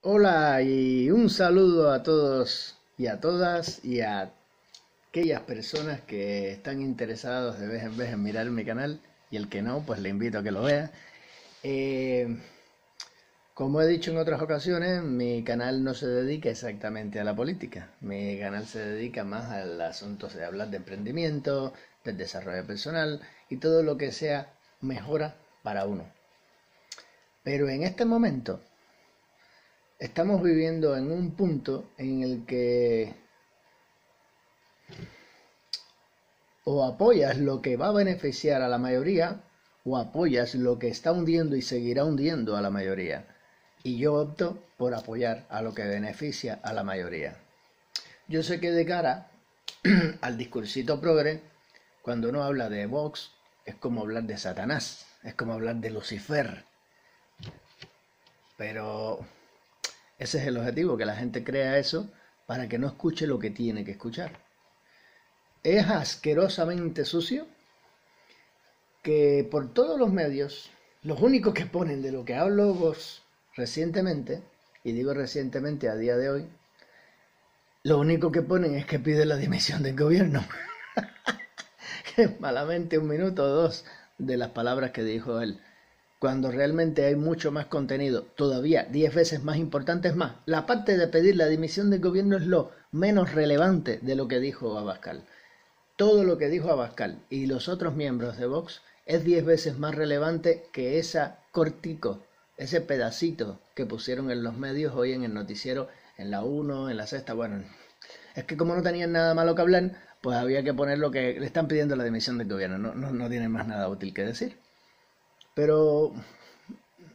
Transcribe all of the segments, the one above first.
Hola y un saludo a todos y a todas y a aquellas personas que están interesados de vez en vez en mirar mi canal y el que no, pues le invito a que lo vea. Eh, Como he dicho en otras ocasiones, mi canal no se dedica exactamente a la política. Mi canal se dedica más al asunto de hablar de emprendimiento, del desarrollo personal y todo lo que sea mejora para uno. Pero en este momento estamos viviendo en un punto en el que o apoyas lo que va a beneficiar a la mayoría o apoyas lo que está hundiendo y seguirá hundiendo a la mayoría. Y yo opto por apoyar a lo que beneficia a la mayoría. Yo sé que de cara al discursito progre, cuando uno habla de Vox, es como hablar de Satanás, es como hablar de Lucifer. Pero ese es el objetivo, que la gente crea eso para que no escuche lo que tiene que escuchar. Es asquerosamente sucio que por todos los medios, los únicos que ponen de lo que hablo vos recientemente, y digo recientemente a día de hoy, lo único que ponen es que pide la dimisión del gobierno. Que malamente un minuto o dos de las palabras que dijo él. Cuando realmente hay mucho más contenido, todavía 10 veces más importante. Es más, la parte de pedir la dimisión del gobierno es lo menos relevante de lo que dijo Abascal. Todo lo que dijo Abascal y los otros miembros de Vox es 10 veces más relevante que esa cortico, ese pedacito que pusieron en los medios hoy en el noticiero, en la 1, en la Sexta. Bueno, es que como no tenían nada malo que hablar, pues había que poner lo que le están pidiendo la dimisión del gobierno. No tienen más nada útil que decir. Pero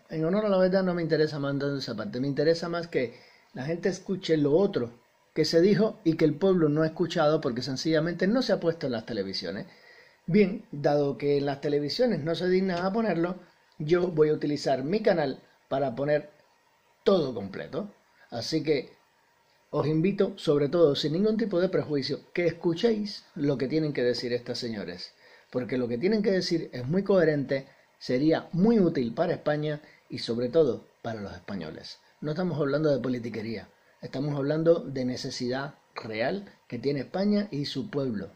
en honor a la verdad no me interesa más esa parte. Me interesa más que la gente escuche lo otro que se dijo y que el pueblo no ha escuchado porque sencillamente no se ha puesto en las televisiones. Bien, dado que en las televisiones no se dignan a ponerlo, yo voy a utilizar mi canal para poner todo completo. Así que os invito, sobre todo, sin ningún tipo de prejuicio, que escuchéis lo que tienen que decir estas señores. Porque lo que tienen que decir es muy coherente, sería muy útil para España y sobre todo para los españoles. No estamos hablando de politiquería, estamos hablando de necesidad real que tiene España y su pueblo.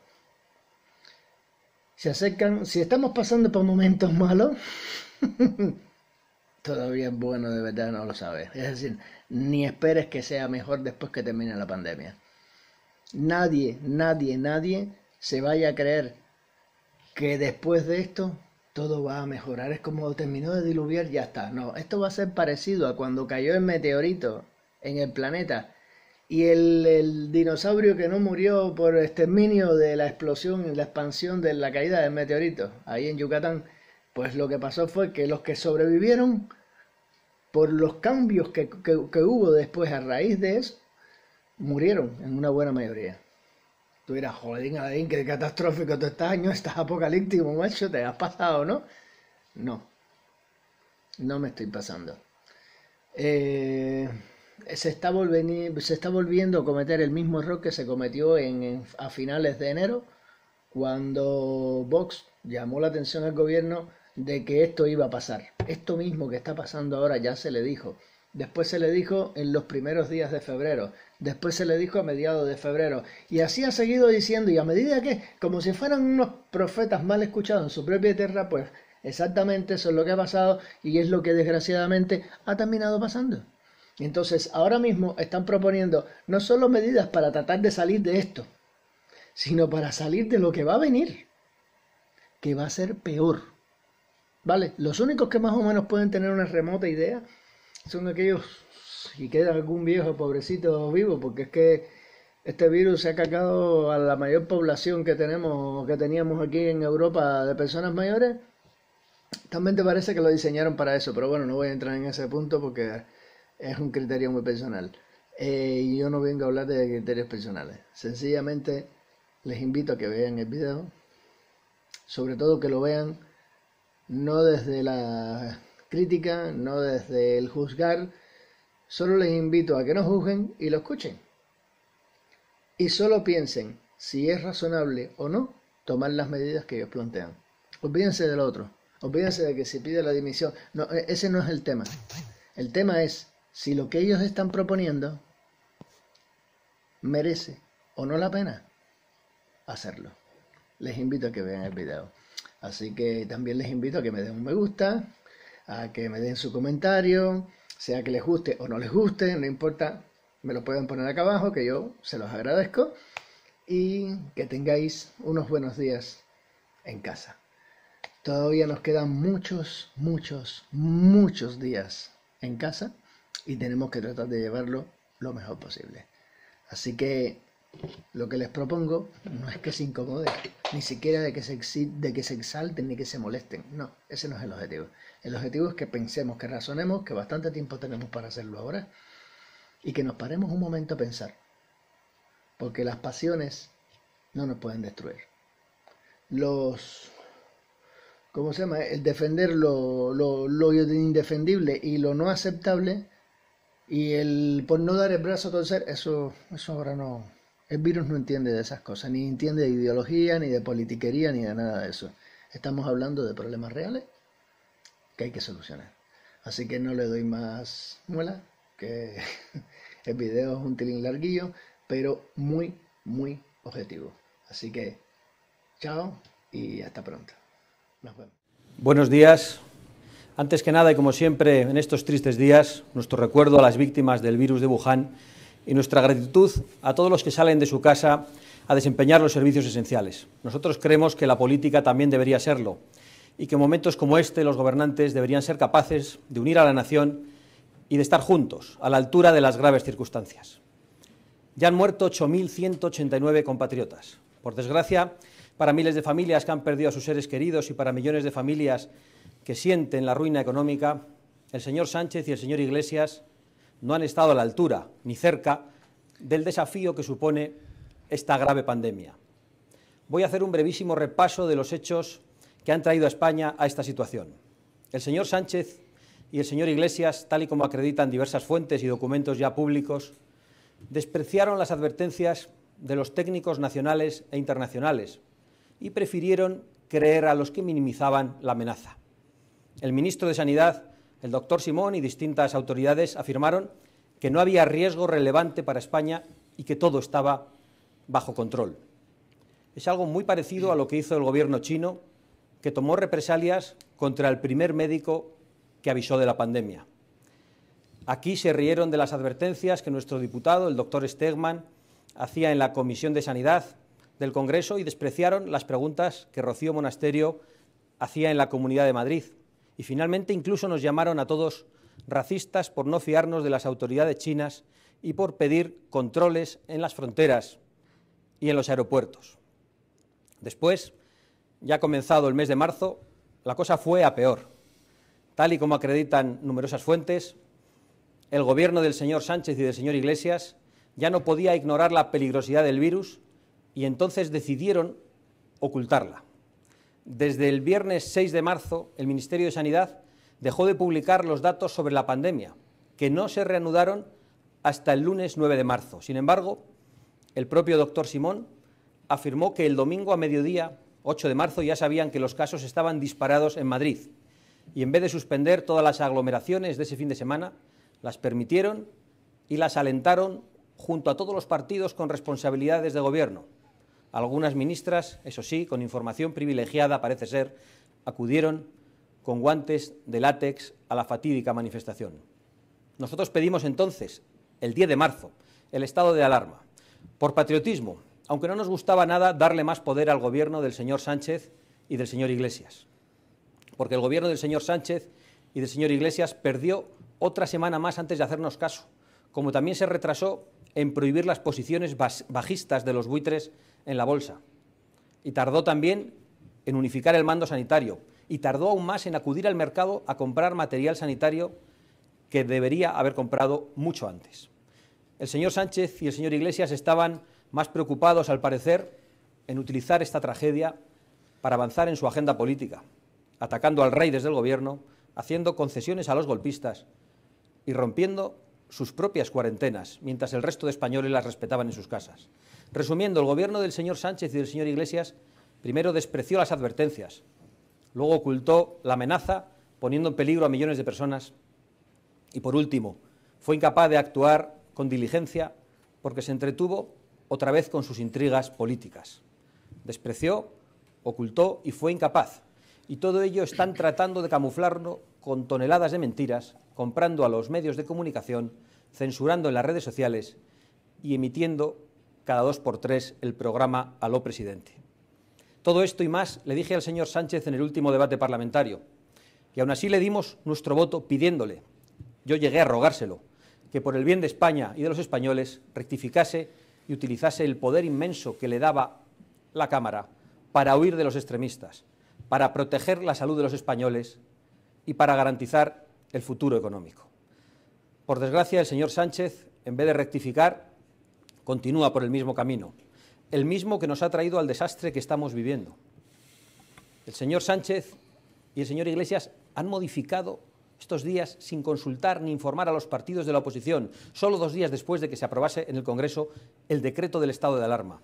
Se acercan, si estamos pasando por momentos malos, todavía es bueno, de verdad no lo sabes. Es decir, ni esperes que sea mejor después que termine la pandemia. Nadie se vaya a creer que después de esto todo va a mejorar. Es como terminó de diluviar, ya está. No, esto va a ser parecido a cuando cayó el meteorito en el planeta y el dinosaurio que no murió por exterminio de la explosión y la expansión de la caída del meteorito ahí en Yucatán. Pues lo que pasó fue que los que sobrevivieron por los cambios que hubo después a raíz de eso, murieron en una buena mayoría. Tú dirás, joder, Adín, qué catastrófico todo este año, estás apocalíptico, macho, te has pasado, ¿no? No, no me estoy pasando. Eh, se está volviendo a cometer el mismo error que se cometió a finales de enero, cuando Vox llamó la atención al gobierno de que esto iba a pasar. Esto mismo que está pasando ahora ya se le dijo. Después se le dijo en los primeros días de febrero. Después se le dijo a mediados de febrero. Y así ha seguido diciendo. Y a medida que, como si fueran unos profetas mal escuchados en su propia tierra, pues exactamente eso es lo que ha pasado y es lo que desgraciadamente ha terminado pasando. Entonces, ahora mismo están proponiendo no solo medidas para tratar de salir de esto, sino para salir de lo que va a venir, que va a ser peor. ¿Vale? Los únicos que más o menos pueden tener una remota idea son aquellos, si queda algún viejo pobrecito vivo, porque es que este virus se ha cagado a la mayor población que tenemos, que teníamos aquí en Europa de personas mayores. También te parece que lo diseñaron para eso, pero bueno, no voy a entrar en ese punto porque es un criterio muy personal. Y yo no vengo a hablar de criterios personales. Sencillamente les invito a que vean el video, sobre todo que lo vean no desde la crítica, no desde el juzgar, solo les invito a que no juzguen y lo escuchen. Y solo piensen si es razonable o no tomar las medidas que ellos plantean. Olvídense del otro, olvídense de que se pide la dimisión. No, ese no es el tema. El tema es si lo que ellos están proponiendo merece o no la pena hacerlo. Les invito a que vean el video. Así que también les invito a que me den un me gusta, a que me den su comentario, sea que les guste o no les guste, no importa, me lo pueden poner acá abajo, que yo se los agradezco, y que tengáis unos buenos días en casa. Todavía nos quedan muchos días en casa y tenemos que tratar de llevarlo lo mejor posible. Así que lo que les propongo no es que se incomoden, ni siquiera de que se exalten ni que se molesten. No, ese no es el objetivo. El objetivo es que pensemos, que razonemos, que bastante tiempo tenemos para hacerlo ahora y que nos paremos un momento a pensar. Porque las pasiones no nos pueden destruir. ¿Cómo se llama? El defender lo indefendible y lo no aceptable, y el por no dar el brazo a torcer, eso ahora no. El virus no entiende de esas cosas, ni entiende de ideología, ni de politiquería, ni de nada de eso. Estamos hablando de problemas reales que hay que solucionar. Así que no le doy más muela, que el video es un tilín larguillo, pero muy objetivo. Así que, chao y hasta pronto. Nos vemos. Buenos días. Antes que nada, y como siempre en estos tristes días, nuestro recuerdo a las víctimas del virus de Wuhan y nuestra gratitud a todos los que salen de su casa a desempeñar los servicios esenciales. Nosotros creemos que la política también debería serlo y que en momentos como este los gobernantes deberían ser capaces de unir a la nación y de estar juntos, a la altura de las graves circunstancias. Ya han muerto 8.189 compatriotas. Por desgracia, para miles de familias que han perdido a sus seres queridos y para millones de familias que sienten la ruina económica, el señor Sánchez y el señor Iglesias no han estado a la altura, ni cerca, del desafío que supone esta grave pandemia. Voy a hacer un brevísimo repaso de los hechos que han traído a España a esta situación. El señor Sánchez y el señor Iglesias, tal y como acreditan diversas fuentes y documentos ya públicos, despreciaron las advertencias de los técnicos nacionales e internacionales y prefirieron creer a los que minimizaban la amenaza. El ministro de Sanidad, el doctor Simón, y distintas autoridades afirmaron que no había riesgo relevante para España y que todo estaba bajo control. Es algo muy parecido a lo que hizo el gobierno chino, que tomó represalias contra el primer médico que avisó de la pandemia. Aquí se rieron de las advertencias que nuestro diputado, el doctor Stegman, hacía en la Comisión de Sanidad del Congreso y despreciaron las preguntas que Rocío Monasterio hacía en la Comunidad de Madrid. Y finalmente incluso nos llamaron a todos racistas por no fiarnos de las autoridades chinas y por pedir controles en las fronteras y en los aeropuertos. Después, ya comenzado el mes de marzo, la cosa fue a peor. Tal y como acreditan numerosas fuentes, el gobierno del señor Sánchez y del señor Iglesias ya no podía ignorar la peligrosidad del virus y entonces decidieron ocultarla. Desde el viernes 6 de marzo, el Ministerio de Sanidad dejó de publicar los datos sobre la pandemia, que no se reanudaron hasta el lunes 9 de marzo. Sin embargo, el propio doctor Simón afirmó que el domingo a mediodía, 8 de marzo, ya sabían que los casos estaban disparados en Madrid y en vez de suspender todas las aglomeraciones de ese fin de semana, las permitieron y las alentaron junto a todos los partidos con responsabilidades de gobierno. Algunas ministras, eso sí, con información privilegiada, parece ser, acudieron con guantes de látex a la fatídica manifestación. Nosotros pedimos entonces, el 10 de marzo, el estado de alarma, por patriotismo, aunque no nos gustaba nada darle más poder al gobierno del señor Sánchez y del señor Iglesias, porque el gobierno del señor Sánchez y del señor Iglesias perdió otra semana más antes de hacernos caso, como también se retrasó en prohibir las posiciones bajistas de los buitres en la bolsa, y tardó también en unificar el mando sanitario, y tardó aún más en acudir al mercado a comprar material sanitario que debería haber comprado mucho antes. El señor Sánchez y el señor Iglesias estaban más preocupados, al parecer, en utilizar esta tragedia para avanzar en su agenda política, atacando al rey desde el gobierno, haciendo concesiones a los golpistas y rompiendo sus propias cuarentenas, mientras el resto de españoles las respetaban en sus casas. Resumiendo, el gobierno del señor Sánchez y del señor Iglesias primero despreció las advertencias, luego ocultó la amenaza, poniendo en peligro a millones de personas, y por último, Fue incapaz de actuar con diligencia porque se entretuvo otra vez con sus intrigas políticas. Despreció, ocultó y fue incapaz. Y todo ello están tratando de camuflarlo con toneladas de mentiras, comprando a los medios de comunicación, censurando en las redes sociales y emitiendo cada 2 por 3 el programa Aló Presidente. Todo esto y más le dije al señor Sánchez en el último debate parlamentario, y aún así le dimos nuestro voto pidiéndole, yo llegué a rogárselo, que por el bien de España y de los españoles rectificase y utilizase el poder inmenso que le daba la Cámara para huir de los extremistas, para proteger la salud de los españoles y para garantizar el futuro económico. Por desgracia, el señor Sánchez, en vez de rectificar, continúa por el mismo camino, el mismo que nos ha traído al desastre que estamos viviendo. El señor Sánchez y el señor Iglesias han modificado estos días sin consultar ni informar a los partidos de la oposición, solo 2 días después de que se aprobase en el Congreso el decreto del estado de alarma.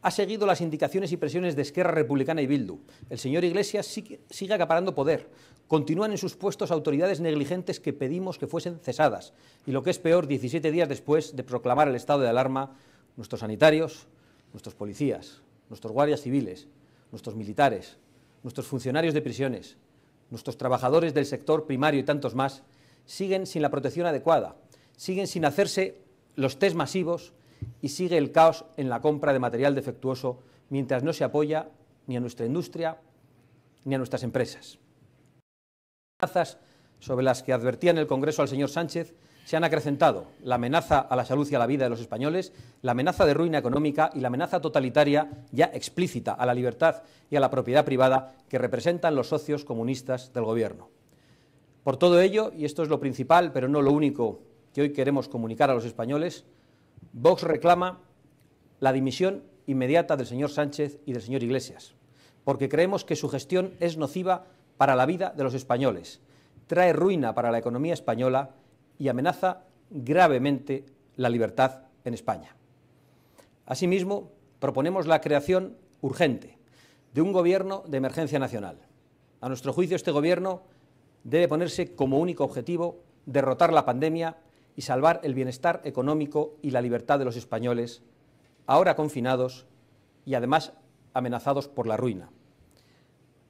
Ha seguido las indicaciones y presiones de Esquerra Republicana y Bildu. El señor Iglesias sigue acaparando poder. Continúan en sus puestos autoridades negligentes que pedimos que fuesen cesadas. Y lo que es peor, 17 días después de proclamar el estado de alarma, nuestros sanitarios, nuestros policías, nuestros guardias civiles, nuestros militares, nuestros funcionarios de prisiones, nuestros trabajadores del sector primario y tantos más, siguen sin la protección adecuada, siguen sin hacerse los test masivos y sigue el caos en la compra de material defectuoso mientras no se apoya ni a nuestra industria ni a nuestras empresas. Las amenazas sobre las que advertía en el Congreso al señor Sánchez se han acrecentado: la amenaza a la salud y a la vida de los españoles, la amenaza de ruina económica y la amenaza totalitaria ya explícita a la libertad y a la propiedad privada que representan los socios comunistas del Gobierno. Por todo ello, y esto es lo principal, pero no lo único que hoy queremos comunicar a los españoles, Vox reclama la dimisión inmediata del señor Sánchez y del señor Iglesias, porque creemos que su gestión es nociva para la vida de los españoles, trae ruina para la economía española y amenaza gravemente la libertad en España. Asimismo, proponemos la creación urgente de un gobierno de emergencia nacional. A nuestro juicio, este gobierno debe ponerse como único objetivo derrotar la pandemia y salvar el bienestar económico y la libertad de los españoles, ahora confinados y además amenazados por la ruina.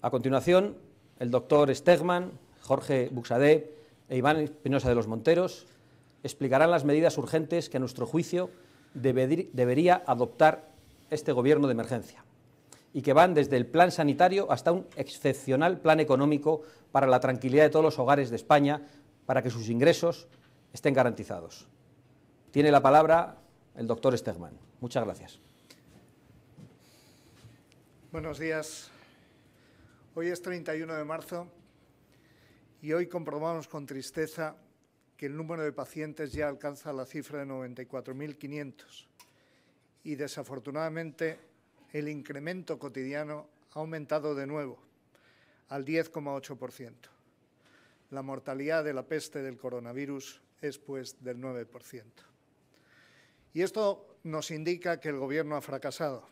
A continuación, el doctor Stegman, Jorge Buxadé e Iván Espinosa de los Monteros explicarán las medidas urgentes que, a nuestro juicio, debería adoptar este gobierno de emergencia y que van desde el plan sanitario hasta un excepcional plan económico para la tranquilidad de todos los hogares de España, para que sus ingresos estén garantizados. Tiene la palabra el doctor Stegman. Muchas gracias. Buenos días. Hoy es 31 de marzo y hoy comprobamos con tristeza que el número de pacientes ya alcanza la cifra de 94.500 y, desafortunadamente, el incremento cotidiano ha aumentado de nuevo al 10,8%. La mortalidad de la peste del coronavirus es, pues, del 9%. Y esto nos indica que el Gobierno ha fracasado,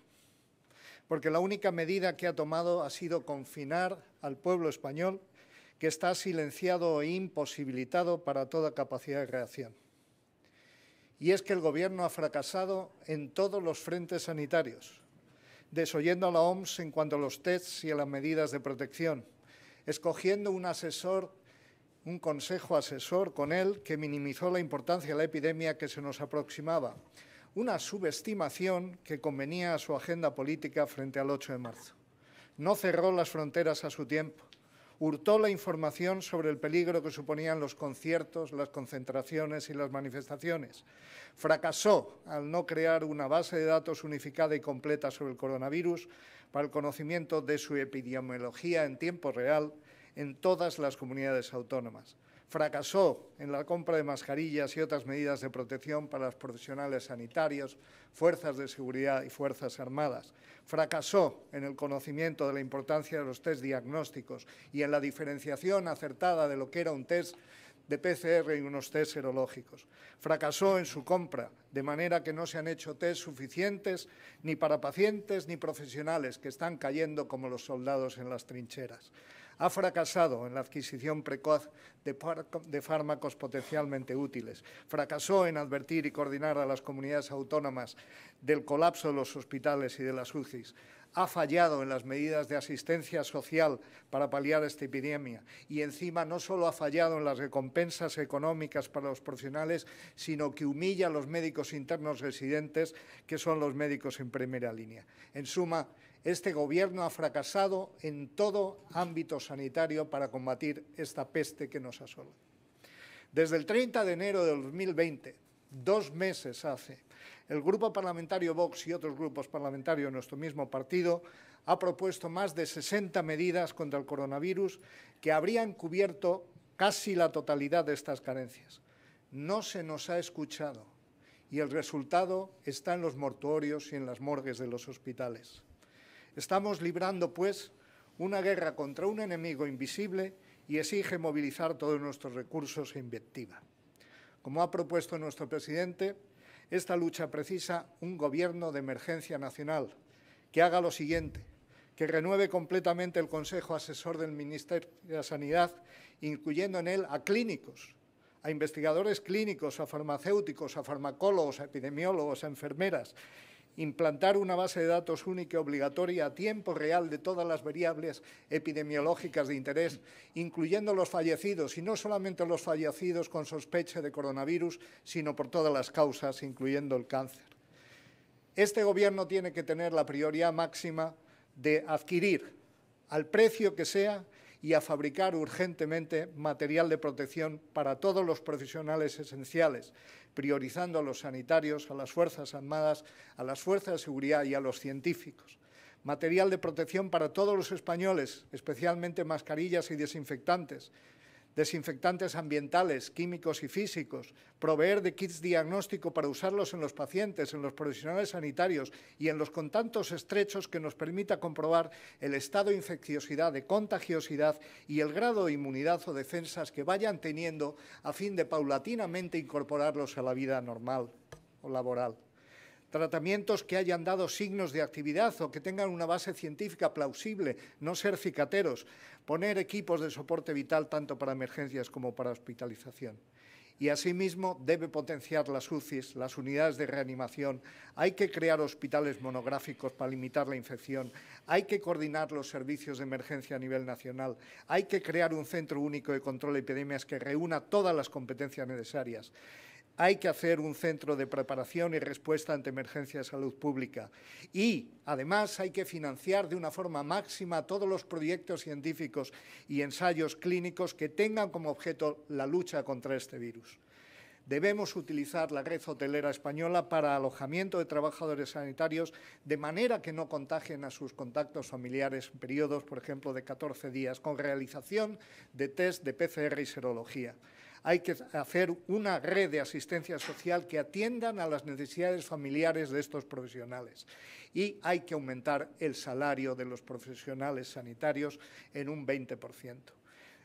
porque la única medida que ha tomado ha sido confinar al pueblo español, que está silenciado e imposibilitado para toda capacidad de reacción. Y es que el Gobierno ha fracasado en todos los frentes sanitarios, desoyendo a la OMS en cuanto a los tests y a las medidas de protección, escogiendo un consejo asesor con él que minimizó la importancia de la epidemia que se nos aproximaba, una subestimación que convenía a su agenda política frente al 8 de marzo. No cerró las fronteras a su tiempo, hurtó la información sobre el peligro que suponían los conciertos, las concentraciones y las manifestaciones. Fracasó al no crear una base de datos unificada y completa sobre el coronavirus para el conocimiento de su epidemiología en tiempo real en todas las comunidades autónomas. Fracasó en la compra de mascarillas y otras medidas de protección para los profesionales sanitarios, fuerzas de seguridad y fuerzas armadas. Fracasó en el conocimiento de la importancia de los test diagnósticos y en la diferenciación acertada de lo que era un test de PCR y unos test serológicos. Fracasó en su compra, de manera que no se han hecho test suficientes ni para pacientes ni profesionales que están cayendo como los soldados en las trincheras. Ha fracasado en la adquisición precoz de fármacos potencialmente útiles. Fracasó en advertir y coordinar a las comunidades autónomas del colapso de los hospitales y de las UCIs. Ha fallado en las medidas de asistencia social para paliar esta epidemia y encima no solo ha fallado en las recompensas económicas para los profesionales, sino que humilla a los médicos internos residentes, que son los médicos en primera línea. En suma, este Gobierno ha fracasado en todo ámbito sanitario para combatir esta peste que nos asola. Desde el 30 de enero de 2020, 2 meses hace, el Grupo Parlamentario Vox y otros grupos parlamentarios de nuestro mismo partido ha propuesto más de 60 medidas contra el coronavirus que habrían cubierto casi la totalidad de estas carencias. No se nos ha escuchado y el resultado está en los mortuorios y en las morgues de los hospitales. Estamos librando, pues, una guerra contra un enemigo invisible y exige movilizar todos nuestros recursos e inventiva. Como ha propuesto nuestro presidente, esta lucha precisa un gobierno de emergencia nacional que haga lo siguiente: que renueve completamente el Consejo Asesor del Ministerio de Sanidad, incluyendo en él a clínicos, a investigadores clínicos, a farmacéuticos, a farmacólogos, a epidemiólogos, a enfermeras. Implantar una base de datos única y obligatoria a tiempo real de todas las variables epidemiológicas de interés, incluyendo los fallecidos, y no solamente los fallecidos con sospecha de coronavirus, sino por todas las causas, incluyendo el cáncer. Este Gobierno tiene que tener la prioridad máxima de adquirir, al precio que sea, y a fabricar urgentemente material de protección para todos los profesionales esenciales, priorizando a los sanitarios, a las Fuerzas Armadas, a las Fuerzas de Seguridad y a los científicos. Material de protección para todos los españoles, especialmente mascarillas y desinfectantes ambientales, químicos y físicos, proveer de kits diagnóstico para usarlos en los pacientes, en los profesionales sanitarios y en los contactos estrechos que nos permita comprobar el estado de infecciosidad, de contagiosidad y el grado de inmunidad o defensas que vayan teniendo a fin de paulatinamente incorporarlos a la vida normal o laboral. Tratamientos que hayan dado signos de actividad o que tengan una base científica plausible, no ser cicateros, poner equipos de soporte vital tanto para emergencias como para hospitalización. Y asimismo debe potenciar las UCIs, las unidades de reanimación, hay que crear hospitales monográficos para limitar la infección, hay que coordinar los servicios de emergencia a nivel nacional, hay que crear un centro único de control de epidemias que reúna todas las competencias necesarias. Hay que hacer un centro de preparación y respuesta ante emergencias de salud pública y, además, hay que financiar de una forma máxima todos los proyectos científicos y ensayos clínicos que tengan como objeto la lucha contra este virus. Debemos utilizar la red hotelera española para alojamiento de trabajadores sanitarios de manera que no contagien a sus contactos familiares en periodos, por ejemplo, de 14 días, con realización de test de PCR y serología. Hay que hacer una red de asistencia social que atiendan a las necesidades familiares de estos profesionales y hay que aumentar el salario de los profesionales sanitarios en un 20%.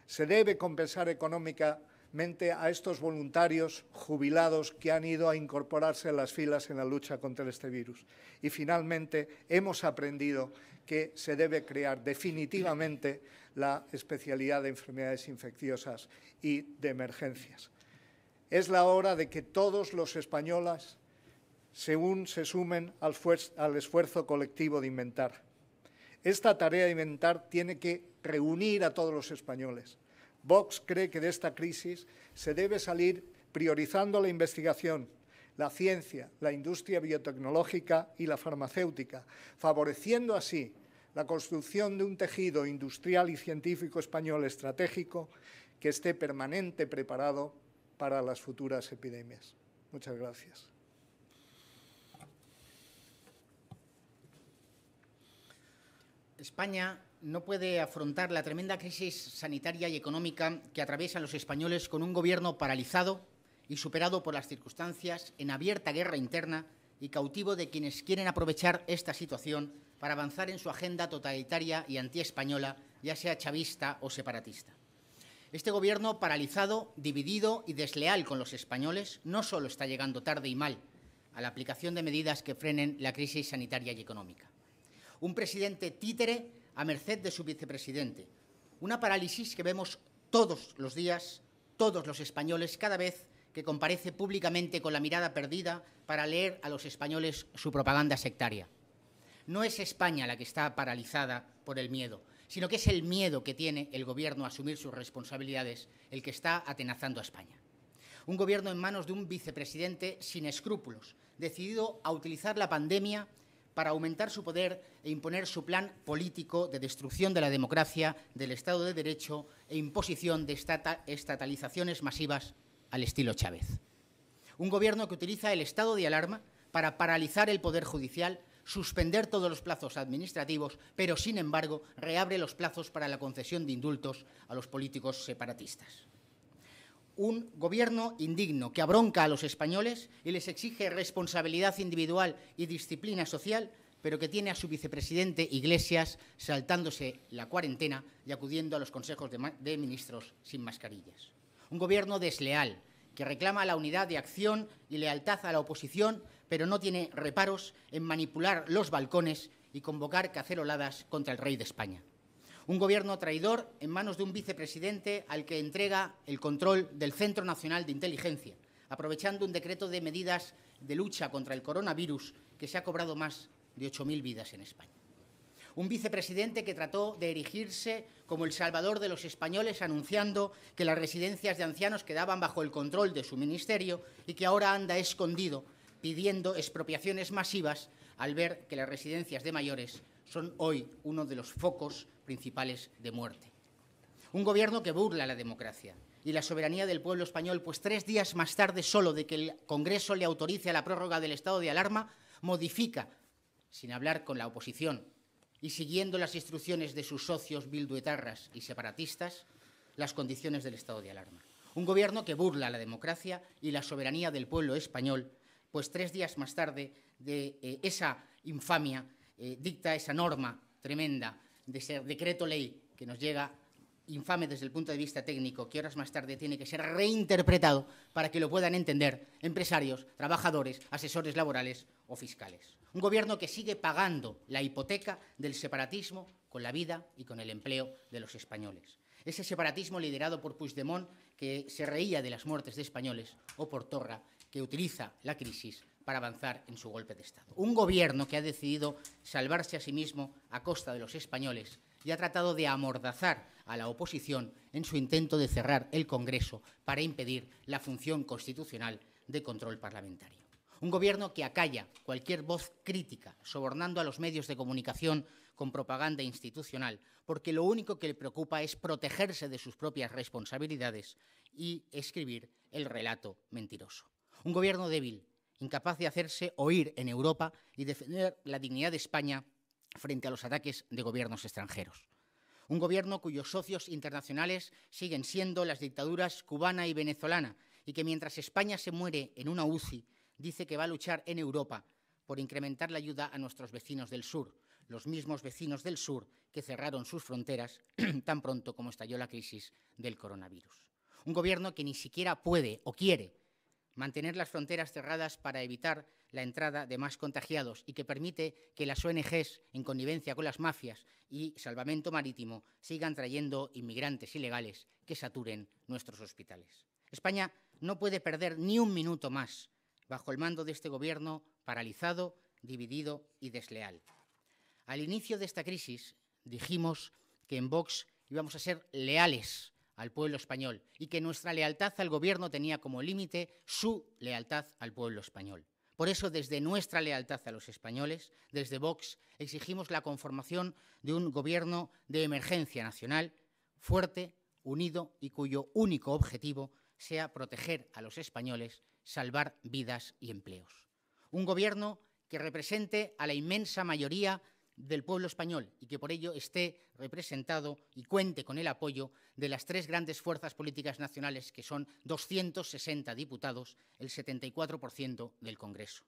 Se debe compensar económicamente a estos voluntarios jubilados que han ido a incorporarse a las filas en la lucha contra este virus. Y finalmente hemos aprendido que se debe crear definitivamente la especialidad de enfermedades infecciosas y de emergencias. Es la hora de que todos los españoles se sumen al esfuerzo colectivo de inventar. Esta tarea de inventar tiene que reunir a todos los españoles. Vox cree que de esta crisis se debe salir priorizando la investigación, la ciencia, la industria biotecnológica y la farmacéutica, favoreciendo así la construcción de un tejido industrial y científico español estratégico que esté permanente preparado para las futuras epidemias. Muchas gracias. España no puede afrontar la tremenda crisis sanitaria y económica que atraviesan los españoles con un gobierno paralizado y superado por las circunstancias, en abierta guerra interna y cautivo de quienes quieren aprovechar esta situación para avanzar en su agenda totalitaria y antiespañola, ya sea chavista o separatista. Este gobierno paralizado, dividido y desleal con los españoles no solo está llegando tarde y mal a la aplicación de medidas que frenen la crisis sanitaria y económica. Un presidente títere a merced de su vicepresidente, Una parálisis que vemos todos los días, todos los españoles, cada vez que comparece públicamente con la mirada perdida para leer a los españoles su propaganda sectaria. No es España la que está paralizada por el miedo, sino que es el miedo que tiene el Gobierno a asumir sus responsabilidades el que está atenazando a España. Un Gobierno en manos de un vicepresidente sin escrúpulos, decidido a utilizar la pandemia para aumentar su poder e imponer su plan político de destrucción de la democracia, del Estado de Derecho e imposición de estatalizaciones masivas al estilo Chávez. Un Gobierno que utiliza el estado de alarma para paralizar el Poder Judicial, suspender todos los plazos administrativos, pero, sin embargo, reabre los plazos para la concesión de indultos a los políticos separatistas. Un Gobierno indigno que abronca a los españoles y les exige responsabilidad individual y disciplina social, pero que tiene a su vicepresidente Iglesias saltándose la cuarentena y acudiendo a los consejos de ministros sin mascarillas. Un Gobierno desleal que reclama la unidad de acción y lealtad a la oposición, pero no tiene reparos en manipular los balcones y convocar caceroladas contra el rey de España. Un Gobierno traidor en manos de un vicepresidente al que entrega el control del Centro Nacional de Inteligencia, aprovechando un decreto de medidas de lucha contra el coronavirus que se ha cobrado más de 8.000 vidas en España. Un vicepresidente que trató de erigirse como el salvador de los españoles, anunciando que las residencias de ancianos quedaban bajo el control de su ministerio y que ahora anda escondido pidiendo expropiaciones masivas al ver que las residencias de mayores son hoy uno de los focos principales de muerte. Un Gobierno que burla la democracia y la soberanía del pueblo español, pues 3 días más tarde solo de que el Congreso le autorice a la prórroga del estado de alarma, modifica, sin hablar con la oposición y siguiendo las instrucciones de sus socios bilduetarras y separatistas, las condiciones del estado de alarma. Un Gobierno que burla la democracia y la soberanía del pueblo español, pues 3 días más tarde de esa infamia dicta esa norma tremenda de ese decreto ley que nos llega infame desde el punto de vista técnico, que horas más tarde tiene que ser reinterpretado para que lo puedan entender empresarios, trabajadores, asesores laborales o fiscales. Un Gobierno que sigue pagando la hipoteca del separatismo con la vida y con el empleo de los españoles. Ese separatismo liderado por Puigdemont, que se reía de las muertes de españoles, o por Torra, que utiliza la crisis para avanzar en su golpe de Estado. Un Gobierno que ha decidido salvarse a sí mismo a costa de los españoles y ha tratado de amordazar a la oposición en su intento de cerrar el Congreso para impedir la función constitucional de control parlamentario. Un Gobierno que acalla cualquier voz crítica, sobornando a los medios de comunicación con propaganda institucional, porque lo único que le preocupa es protegerse de sus propias responsabilidades y escribir el relato mentiroso. Un Gobierno débil, incapaz de hacerse oír en Europa y defender la dignidad de España frente a los ataques de gobiernos extranjeros. Un Gobierno cuyos socios internacionales siguen siendo las dictaduras cubana y venezolana y que mientras España se muere en una UCI, dice que va a luchar en Europa por incrementar la ayuda a nuestros vecinos del sur, los mismos vecinos del sur que cerraron sus fronteras tan pronto como estalló la crisis del coronavirus. Un Gobierno que ni siquiera puede o quiere mantener las fronteras cerradas para evitar la entrada de más contagiados y que permite que las ONGs, en connivencia con las mafias y Salvamento Marítimo, sigan trayendo inmigrantes ilegales que saturen nuestros hospitales. España no puede perder ni un minuto más bajo el mando de este Gobierno paralizado, dividido y desleal. Al inicio de esta crisis dijimos que en Vox íbamos a ser leales al pueblo español y que nuestra lealtad al Gobierno tenía como límite su lealtad al pueblo español. Por eso, desde nuestra lealtad a los españoles, desde Vox, exigimos la conformación de un Gobierno de emergencia nacional fuerte, unido y cuyo único objetivo sea proteger a los españoles, salvar vidas y empleos. Un Gobierno que represente a la inmensa mayoría del pueblo español y que por ello esté representado y cuente con el apoyo de las 3 grandes fuerzas políticas nacionales, que son 260 diputados, el 74% del Congreso.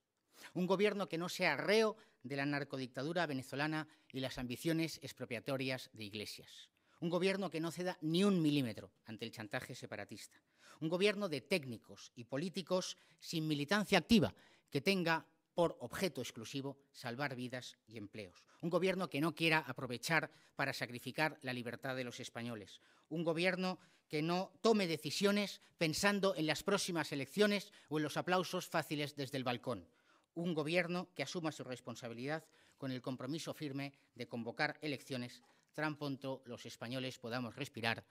Un Gobierno que no sea reo de la narcodictadura venezolana y las ambiciones expropiatorias de Iglesias. Un Gobierno que no ceda ni un milímetro ante el chantaje separatista. Un Gobierno de técnicos y políticos sin militancia activa, que tenga por objeto exclusivo salvar vidas y empleos. Un gobierno que no quiera aprovechar para sacrificar la libertad de los españoles. Un gobierno que no tome decisiones pensando en las próximas elecciones o en los aplausos fáciles desde el balcón. Un gobierno que asuma su responsabilidad con el compromiso firme de convocar elecciones tan pronto los españoles podamos respirar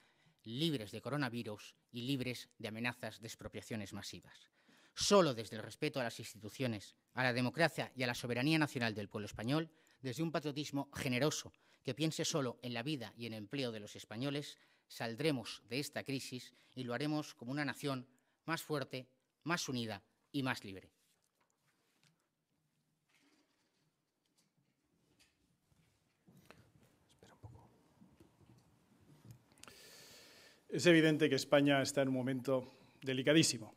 libres de coronavirus y libres de amenazas de expropiaciones masivas. Solo desde el respeto a las instituciones, a la democracia y a la soberanía nacional del pueblo español, desde un patriotismo generoso que piense solo en la vida y en el empleo de los españoles, saldremos de esta crisis y lo haremos como una nación más fuerte, más unida y más libre. Es evidente que España está en un momento delicadísimo.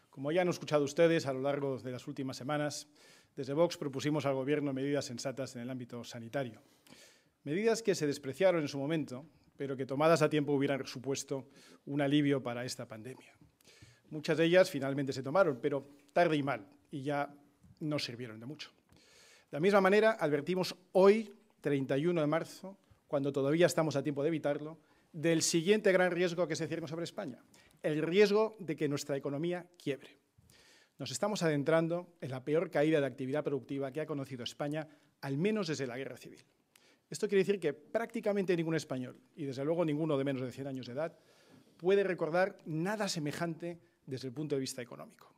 Como ya han escuchado ustedes a lo largo de las últimas semanas, desde Vox propusimos al Gobierno medidas sensatas en el ámbito sanitario. Medidas que se despreciaron en su momento, pero que tomadas a tiempo hubieran supuesto un alivio para esta pandemia. Muchas de ellas finalmente se tomaron, pero tarde y mal, y ya no sirvieron de mucho. De la misma manera, advertimos hoy, 31 de marzo, cuando todavía estamos a tiempo de evitarlo, del siguiente gran riesgo que se cierne sobre España, el riesgo de que nuestra economía quiebre. Nos estamos adentrando en la peor caída de actividad productiva que ha conocido España, al menos desde la Guerra Civil. Esto quiere decir que prácticamente ningún español, y desde luego ninguno de menos de 100 años de edad, puede recordar nada semejante desde el punto de vista económico.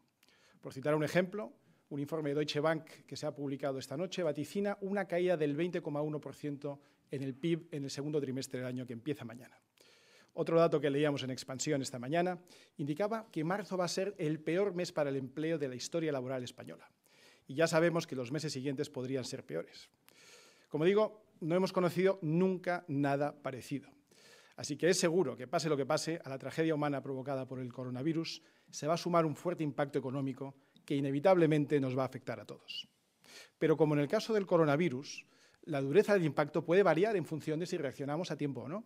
Por citar un ejemplo, un informe de Deutsche Bank que se ha publicado esta noche vaticina una caída del 20,1% en el PIB en el segundo trimestre del año que empieza mañana. Otro dato que leíamos en Expansión esta mañana indicaba que marzo va a ser el peor mes para el empleo de la historia laboral española. Y ya sabemos que los meses siguientes podrían ser peores. Como digo, no hemos conocido nunca nada parecido. Así que es seguro que, pase lo que pase, a la tragedia humana provocada por el coronavirus se va a sumar un fuerte impacto económico que inevitablemente nos va a afectar a todos. Pero como en el caso del coronavirus, la dureza del impacto puede variar en función de si reaccionamos a tiempo o no.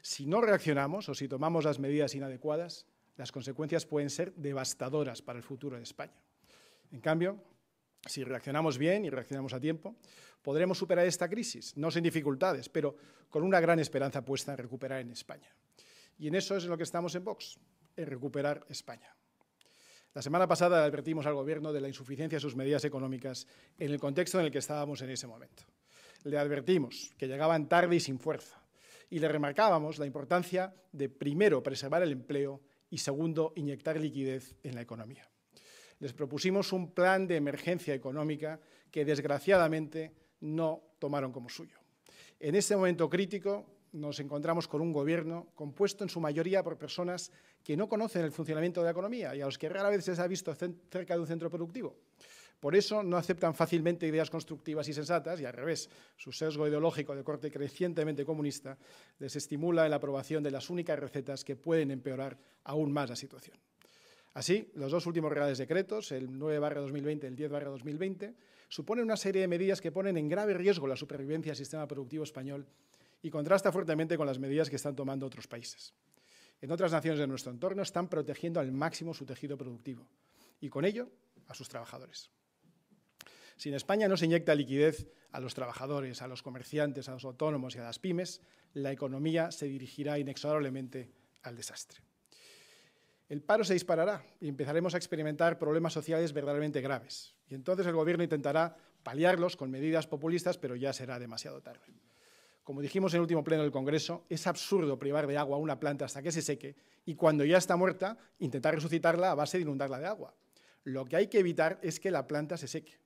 Si no reaccionamos o si tomamos las medidas inadecuadas, las consecuencias pueden ser devastadoras para el futuro de España. En cambio, si reaccionamos bien y reaccionamos a tiempo, podremos superar esta crisis, no sin dificultades, pero con una gran esperanza puesta en recuperar en España. Y en eso es en lo que estamos en Vox, en recuperar España. La semana pasada advertimos al Gobierno de la insuficiencia de sus medidas económicas en el contexto en el que estábamos en ese momento. Le advertimos que llegaban tarde y sin fuerza, y le remarcábamos la importancia de, primero, preservar el empleo y, segundo, inyectar liquidez en la economía. Les propusimos un plan de emergencia económica que, desgraciadamente, no tomaron como suyo. En este momento crítico nos encontramos con un Gobierno compuesto en su mayoría por personas que no conocen el funcionamiento de la economía y a los que rara vez se les ha visto cerca de un centro productivo. Por eso no aceptan fácilmente ideas constructivas y sensatas y, al revés, su sesgo ideológico de corte crecientemente comunista les estimula en la aprobación de las únicas recetas que pueden empeorar aún más la situación. Así, los dos últimos reales decretos, el 9/2020 y el 10/2020, suponen una serie de medidas que ponen en grave riesgo la supervivencia del sistema productivo español y contrasta fuertemente con las medidas que están tomando otros países. En otras naciones de nuestro entorno están protegiendo al máximo su tejido productivo y, con ello, a sus trabajadores. Si en España no se inyecta liquidez a los trabajadores, a los comerciantes, a los autónomos y a las pymes, la economía se dirigirá inexorablemente al desastre. El paro se disparará y empezaremos a experimentar problemas sociales verdaderamente graves. Y entonces el Gobierno intentará paliarlos con medidas populistas, pero ya será demasiado tarde. Como dijimos en el último pleno del Congreso, es absurdo privar de agua a una planta hasta que se seque y, cuando ya está muerta, intentar resucitarla a base de inundarla de agua. Lo que hay que evitar es que la planta se seque.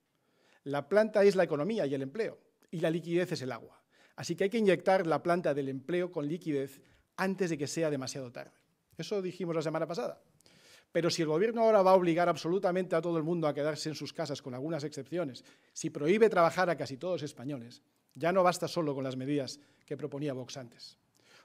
La planta es la economía y el empleo, y la liquidez es el agua. Así que hay que inyectar la planta del empleo con liquidez antes de que sea demasiado tarde. Eso dijimos la semana pasada. Pero si el Gobierno ahora va a obligar absolutamente a todo el mundo a quedarse en sus casas, con algunas excepciones, si prohíbe trabajar a casi todos los españoles, ya no basta solo con las medidas que proponía Vox antes.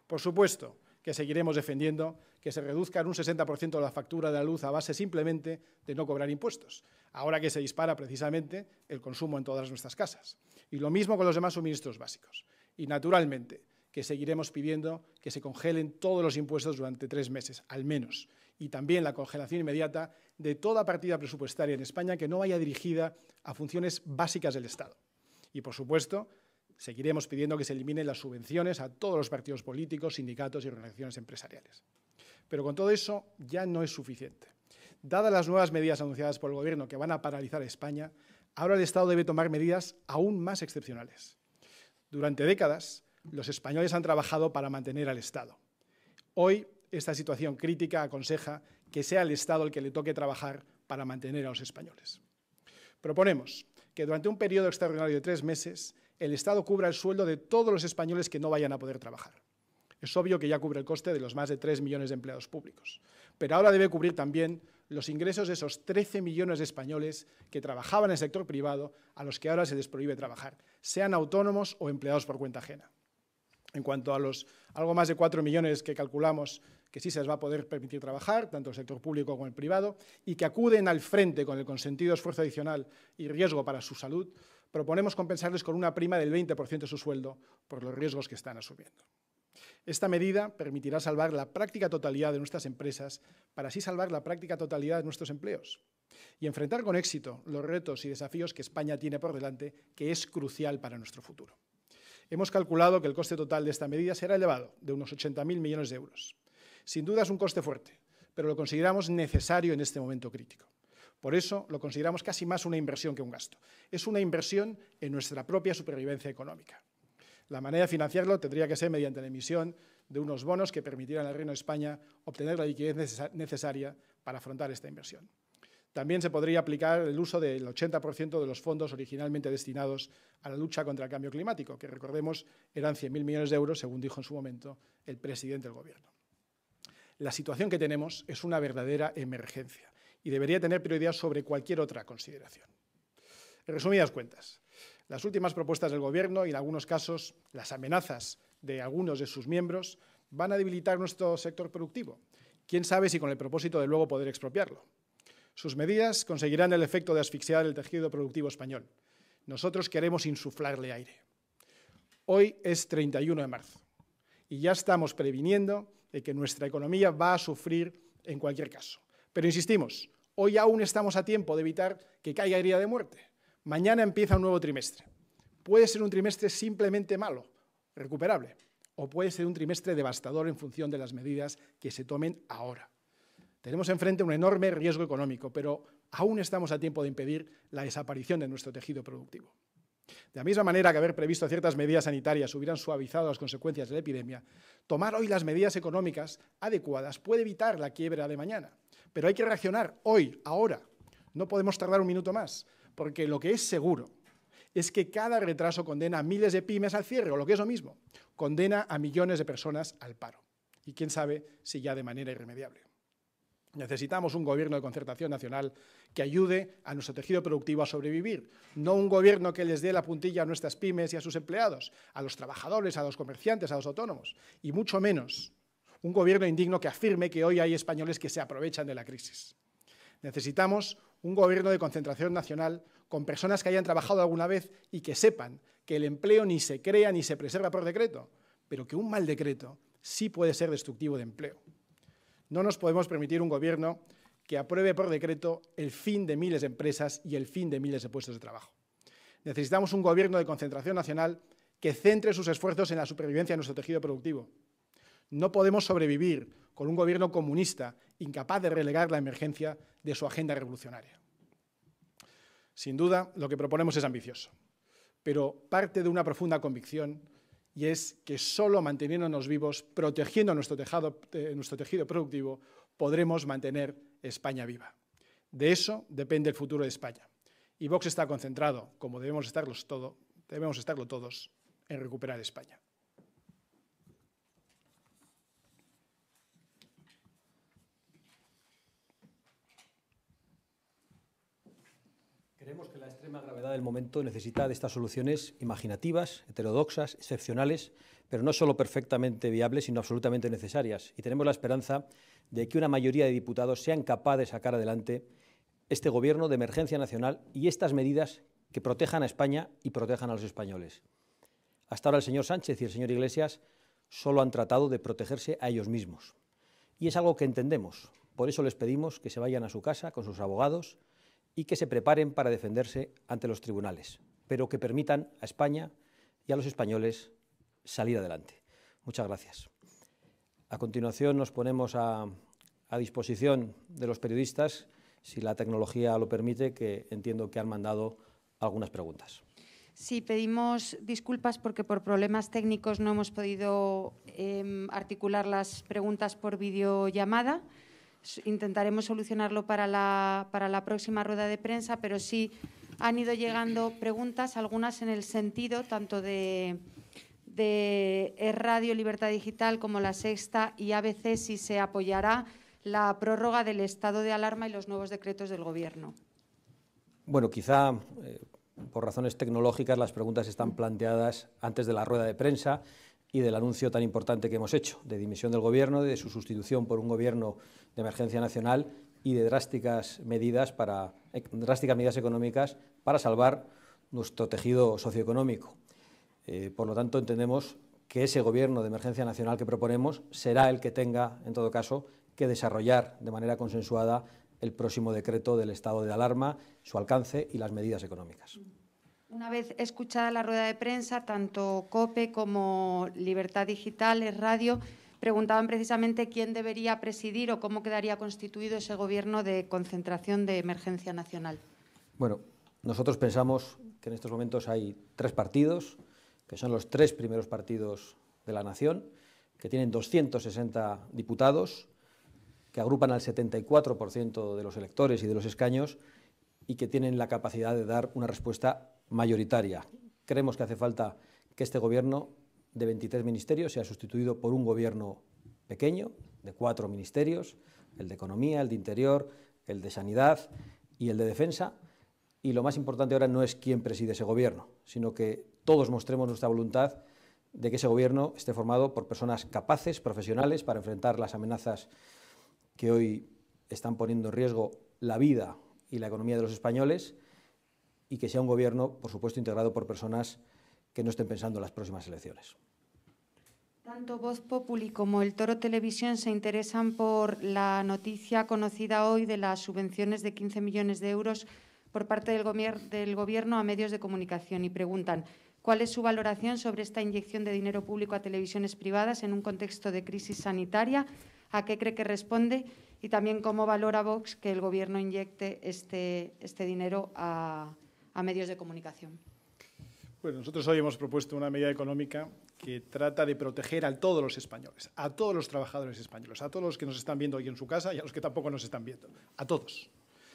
Por supuesto que seguiremos defendiendo que se reduzca en un 60% la factura de la luz a base simplemente de no cobrar impuestos, ahora que se dispara precisamente el consumo en todas nuestras casas. Y lo mismo con los demás suministros básicos. Y, naturalmente, que seguiremos pidiendo que se congelen todos los impuestos durante 3 meses, al menos, y también la congelación inmediata de toda partida presupuestaria en España que no vaya dirigida a funciones básicas del Estado. Y, por supuesto, seguiremos pidiendo que se eliminen las subvenciones a todos los partidos políticos, sindicatos y organizaciones empresariales. Pero con todo eso ya no es suficiente. Dadas las nuevas medidas anunciadas por el Gobierno que van a paralizar a España, ahora el Estado debe tomar medidas aún más excepcionales. Durante décadas, los españoles han trabajado para mantener al Estado. Hoy, esta situación crítica aconseja que sea el Estado el que le toque trabajar para mantener a los españoles. Proponemos que durante un periodo extraordinario de 3 meses, el Estado cubra el sueldo de todos los españoles que no vayan a poder trabajar. Es obvio que ya cubre el coste de los más de 3 millones de empleados públicos, pero ahora debe cubrir también los ingresos de esos 13 millones de españoles que trabajaban en el sector privado, a los que ahora se les prohíbe trabajar, sean autónomos o empleados por cuenta ajena. En cuanto a los algo más de 4 millones que calculamos que sí se les va a poder permitir trabajar, tanto el sector público como el privado, y que acuden al frente con el consentido esfuerzo adicional y riesgo para su salud, proponemos compensarles con una prima del 20% de su sueldo por los riesgos que están asumiendo. Esta medida permitirá salvar la práctica totalidad de nuestras empresas para así salvar la práctica totalidad de nuestros empleos y enfrentar con éxito los retos y desafíos que España tiene por delante, que es crucial para nuestro futuro. Hemos calculado que el coste total de esta medida será elevado, de unos 80.000 millones de euros. Sin duda es un coste fuerte, pero lo consideramos necesario en este momento crítico. Por eso lo consideramos casi más una inversión que un gasto. Es una inversión en nuestra propia supervivencia económica. La manera de financiarlo tendría que ser mediante la emisión de unos bonos que permitieran al Reino de España obtener la liquidez necesaria para afrontar esta inversión. También se podría aplicar el uso del 80% de los fondos originalmente destinados a la lucha contra el cambio climático, que recordemos eran 100.000 millones de euros, según dijo en su momento el presidente del Gobierno. La situación que tenemos es una verdadera emergencia y debería tener prioridad sobre cualquier otra consideración. En resumidas cuentas, las últimas propuestas del Gobierno y, en algunos casos, las amenazas de algunos de sus miembros van a debilitar nuestro sector productivo. Quién sabe si con el propósito de luego poder expropiarlo. Sus medidas conseguirán el efecto de asfixiar el tejido productivo español. Nosotros queremos insuflarle aire. Hoy es 31 de marzo y ya estamos previniendo de que nuestra economía va a sufrir en cualquier caso. Pero insistimos, hoy aún estamos a tiempo de evitar que caiga herida de muerte. Mañana empieza un nuevo trimestre. Puede ser un trimestre simplemente malo, recuperable, o puede ser un trimestre devastador en función de las medidas que se tomen ahora. Tenemos enfrente un enorme riesgo económico, pero aún estamos a tiempo de impedir la desaparición de nuestro tejido productivo. De la misma manera que haber previsto ciertas medidas sanitarias hubieran suavizado las consecuencias de la epidemia, tomar hoy las medidas económicas adecuadas puede evitar la quiebra de mañana. Pero hay que reaccionar hoy, ahora. No podemos tardar un minuto más, porque lo que es seguro es que cada retraso condena a miles de pymes al cierre, o lo que es lo mismo, condena a millones de personas al paro. Y quién sabe si ya de manera irremediable. Necesitamos un gobierno de concertación nacional que ayude a nuestro tejido productivo a sobrevivir, no un gobierno que les dé la puntilla a nuestras pymes y a sus empleados, a los trabajadores, a los comerciantes, a los autónomos, y mucho menos un gobierno indigno que afirme que hoy hay españoles que se aprovechan de la crisis. Necesitamos un gobierno de concentración nacional con personas que hayan trabajado alguna vez y que sepan que el empleo ni se crea ni se preserva por decreto, pero que un mal decreto sí puede ser destructivo de empleo. No nos podemos permitir un gobierno que apruebe por decreto el fin de miles de empresas y el fin de miles de puestos de trabajo. Necesitamos un gobierno de concentración nacional que centre sus esfuerzos en la supervivencia de nuestro tejido productivo. No podemos sobrevivir con un gobierno comunista incapaz de relegar la emergencia de su agenda revolucionaria. Sin duda, lo que proponemos es ambicioso, pero parte de una profunda convicción, y es que solo manteniéndonos vivos, protegiendo nuestro tejido productivo, podremos mantener España viva. De eso depende el futuro de España. Y Vox está concentrado, como debemos estarlo todos, en recuperar España. Creemos que la extrema gravedad del momento necesita de estas soluciones imaginativas, heterodoxas, excepcionales, pero no solo perfectamente viables, sino absolutamente necesarias. Y tenemos la esperanza de que una mayoría de diputados sean capaces de sacar adelante este gobierno de emergencia nacional y estas medidas que protejan a España y protejan a los españoles. Hasta ahora el señor Sánchez y el señor Iglesias solo han tratado de protegerse a ellos mismos. Y es algo que entendemos, Por eso les pedimos que se vayan a su casa con sus abogados y que se preparen para defenderse ante los tribunales, pero que permitan a España y a los españoles salir adelante. Muchas gracias. A continuación nos ponemos a disposición de los periodistas, si la tecnología lo permite, que entiendo que han mandado algunas preguntas. Sí, pedimos disculpas porque por problemas técnicos no hemos podido articular las preguntas por videollamada. Intentaremos solucionarlo para la próxima rueda de prensa, pero sí han ido llegando preguntas, algunas en el sentido tanto de Radio Libertad Digital como La Sexta y ABC, si se apoyará la prórroga del estado de alarma y los nuevos decretos del Gobierno. Bueno, quizá por razones tecnológicas las preguntas están planteadas antes de la rueda de prensa y del anuncio tan importante que hemos hecho de dimisión del Gobierno, de su sustitución por un Gobierno de emergencia nacional y de drásticas medidas económicas para salvar nuestro tejido socioeconómico. Por lo tanto, entendemos que ese Gobierno de emergencia nacional que proponemos será el que tenga, en todo caso, que desarrollar de manera consensuada el próximo decreto del estado de alarma, su alcance y las medidas económicas. Una vez escuchada la rueda de prensa, tanto COPE como Libertad Digital, Radio, preguntaban precisamente quién debería presidir o cómo quedaría constituido ese Gobierno de concentración de emergencia nacional. Bueno, nosotros pensamos que en estos momentos hay tres partidos, que son los tres primeros partidos de la nación, que tienen 260 diputados, que agrupan al 74% de los electores y de los escaños y que tienen la capacidad de dar una respuesta mayoritaria. Creemos que hace falta que este Gobierno de 23 ministerios sea sustituido por un Gobierno pequeño, de 4 ministerios, el de Economía, el de Interior, el de Sanidad y el de Defensa. Y lo más importante ahora no es quién preside ese Gobierno, sino que todos mostremos nuestra voluntad de que ese Gobierno esté formado por personas capaces, profesionales, para enfrentar las amenazas que hoy están poniendo en riesgo la vida y la economía de los españoles, y que sea un Gobierno, por supuesto, integrado por personas que no estén pensando en las próximas elecciones. Tanto Voz Populi como El Toro Televisión se interesan por la noticia conocida hoy de las subvenciones de 15 millones de euros por parte del Gobierno a medios de comunicación y preguntan cuál es su valoración sobre esta inyección de dinero público a televisiones privadas en un contexto de crisis sanitaria, a qué cree que responde y también cómo valora Vox que el Gobierno inyecte este dinero a medios de comunicación. Bueno, nosotros hoy hemos propuesto una medida económica que trata de proteger a todos los españoles, a todos los trabajadores españoles, a todos los que nos están viendo hoy en su casa y a los que tampoco nos están viendo, a todos.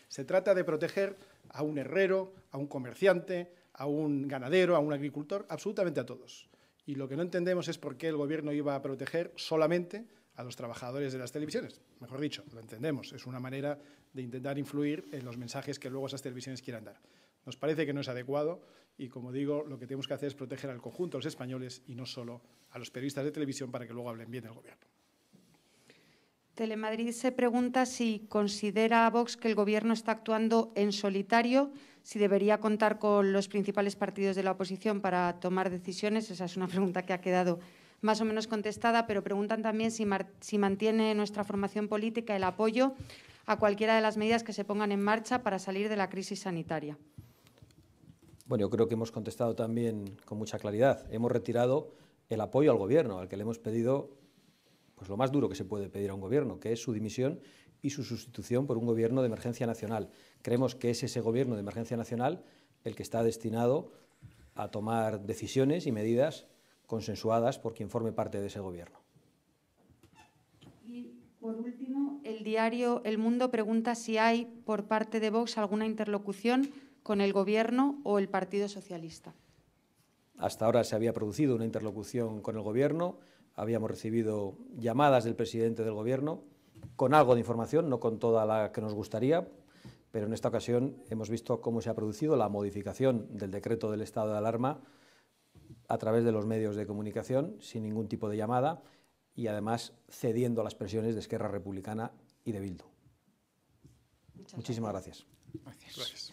Se trata de proteger a un herrero, a un comerciante, a un ganadero, a un agricultor, absolutamente a todos. Y lo que no entendemos es por qué el Gobierno iba a proteger solamente a los trabajadores de las televisiones. Mejor dicho, lo entendemos, es una manera de intentar influir en los mensajes que luego esas televisiones quieran dar. Nos parece que no es adecuado y, como digo, lo que tenemos que hacer es proteger al conjunto de los españoles y no solo a los periodistas de televisión para que luego hablen bien del Gobierno. Telemadrid se pregunta si considera Vox que el Gobierno está actuando en solitario, si debería contar con los principales partidos de la oposición para tomar decisiones. Esa es una pregunta que ha quedado más o menos contestada, pero preguntan también si mantiene nuestra formación política el apoyo a cualquiera de las medidas que se pongan en marcha para salir de la crisis sanitaria. Bueno, yo creo que hemos contestado también con mucha claridad. Hemos retirado el apoyo al Gobierno, al que le hemos pedido pues lo más duro que se puede pedir a un Gobierno, que es su dimisión y su sustitución por un Gobierno de emergencia nacional. Creemos que es ese Gobierno de emergencia nacional el que está destinado a tomar decisiones y medidas consensuadas por quien forme parte de ese Gobierno. Y, por último, el diario El Mundo pregunta si hay, por parte de Vox, alguna interlocución con el Gobierno o el Partido Socialista. Hasta ahora se había producido una interlocución con el Gobierno, habíamos recibido llamadas del presidente del Gobierno con algo de información, no con toda la que nos gustaría, pero en esta ocasión hemos visto cómo se ha producido la modificación del decreto del estado de alarma a través de los medios de comunicación, sin ningún tipo de llamada y además cediendo a las presiones de Esquerra Republicana y de Bildu. Muchísimas gracias. Gracias.